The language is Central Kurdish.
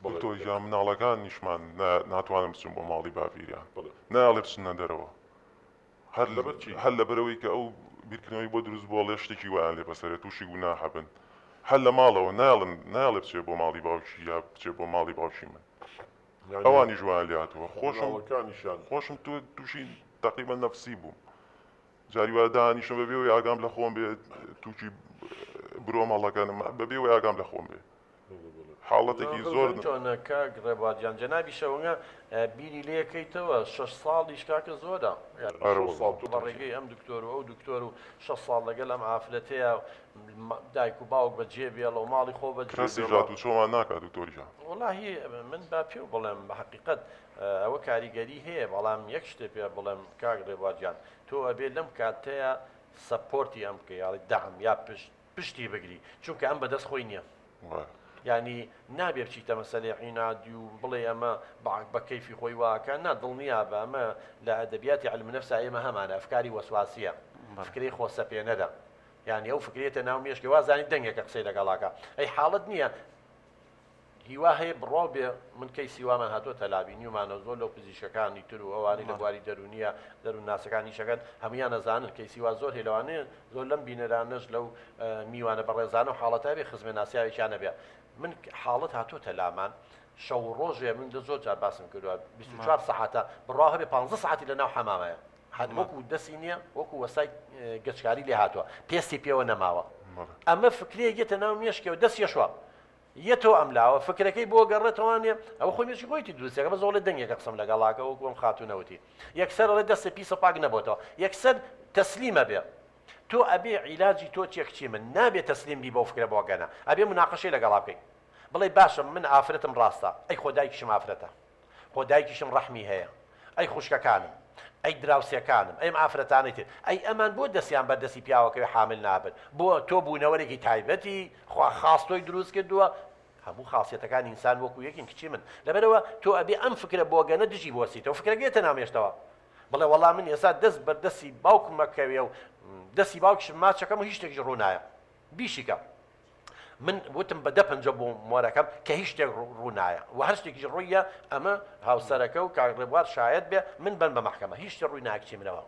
دکتۆر جا مناڵەکانیشمان ناتوانم بچم بۆ ماڵی باڤیریان ناڵێ بچنە دەرەوە هەر لەبەرەوەی کە ئەو بیرکردنەوەی بۆ دروست بۆ لێ شتێکی وایان لێ بەسەرێ تووشی گوناحە بن هەر لە ماڵەوە ناڵێ بچێ بۆ ماڵی باوکی یا بچێ بۆ ماڵی باوکی من ئەوانی ژوان لاتەوە خۆشم تووشی تقریبا نەفسی بووم جاری وا دانیشم بەبێەوەی ئاگام لە خۆم بێ تووشی برۆ ماڵەکانم بەبێەوەی ئاگام لە خۆم بێ حاڵەتێکی زۆر چۆنەکە ڕێبادیان جەنابی شەوەنگە بیری لەکەیتەوە 6 ساڵیش کاکە زۆرە ڕێگەی ئەم دکتۆر و ئەو دکتۆر و 6 ساڵ لەگەڵ ئەم ئافلەتەیە دایک و باوک بەجێ بێڵ و ماڵی خۆ بەجێ چۆمان ناکات دکتۆریان وڵاهی من با پێ بڵێم بە حقیقت ئەوە کاریگەری هەیە بەڵام یەک شتێ پێ بڵێم کاک ڕێبادیان تۆ ئەبێ لەم کاتەیە سەپۆرتی ئەم بکە یاڵی دەعم یا پشتی بگری چونکە ئەم بەدەست خۆی نییە یعنی نابێ بچیتە مەسەلەی عینادی و بڵێ ئەمە بە کەیفی خۆی واکە نا دڵنیا بە ئەمە لە ئەدەبیاتی علم نەفس ئێمە هەمانە ئەفکاری وەسواسیە فکری خۆسەپێنەرە یعنی ئەو فکرێتە ناو مێشکی وازانی دەنگێکە قسەی لەگەڵاکە ئەی حاڵت نییە هیوا هەیە بڕۆ بێ من کەی سیوامان هاتۆتە لابی نیومانە زۆر لەو پزیشەکانی تر و ئەوانی لە بواری دەرونیە دەرون ناسەکانی شەکەن هەمویان نەزانن کەی سیوا زۆر هێلەوانەیە زۆر لەم بینەرانش لەو میوانە بەڕێزانە و حاڵەتە بێ خزمێ ناسیاوێکیانە بێ من حاڵت هاتۆتە لامان شەو ڕۆژێ من زۆر جار باسم کردووە 24 ساعتە بڕوا هەبێ 15 ساعتی لە ناو حەمامەیە وەکو دەستی نییە وەکو وەسای گەچکاری لێ هاتووە پێستی پێوە نەماوە ئەمە فکرێک یێتە ناو مێشکەوە دەستی شووە یەتەوە ئەم لاوە فکرەکەی بۆ گەڕێتەوانێ ئەوە خۆی مێشکی خۆیتی دروستەکە بە زۆر لە دەنگێکە قسەم لەگەڵاکە وەکو ئەم خاتونەوتی یەکسەر ڕێ دەستە پیسە پاک نەبووتەوە یەکسەر تەسلیمە بێ تۆ ئەبێ عیلاجی تۆ چێکچی من نابێت تەسلیم بی بۆ فکرە بۆگەنە ئەبێ مناقەشەی لەگەڵا بکەین بڵێ باشە من ئافرەتم ڕاستە ئەی خۆدایکیشم ئافرەتە خۆدایکیشم ڕەحمی هەیە ئەی خوشکەکانم ئەی دراوسەکانم ئەم ئافرەتانەی تر ئەی ئەمان بۆ دەستیان بەردەستی پیاوەکەی حامل نابن بۆ تۆ بوونەوەرێکی تایبەتی خوا خاستۆی دروست کردووە هەموو خاصیەتەکانی ئینسان وەکو یەکین کچی من لەبەرەوە تۆ ئەبێ ئەم فکرە بۆگەنە دژی بۆسیتەوە فکرەگێتە نامێشتەوە بڵێ وەڵام من ئێستا دەست بەردەستی باوکم مەکەوێ و دەستی باوکیشم ماچەکەم و هیچ شتێکی ڕوونایە بیشیکە من وتم بە 10 بۆ مۆرەکەم کە هیچ شتێک ڕوونایە و هەر شتێکی ڕوویە ئەمە هاوسەرەکە و کاک ڕێبوار شایەت بێ من بن بە مەحکەمە هیچ شتێک ڕووی ناکچی منەوە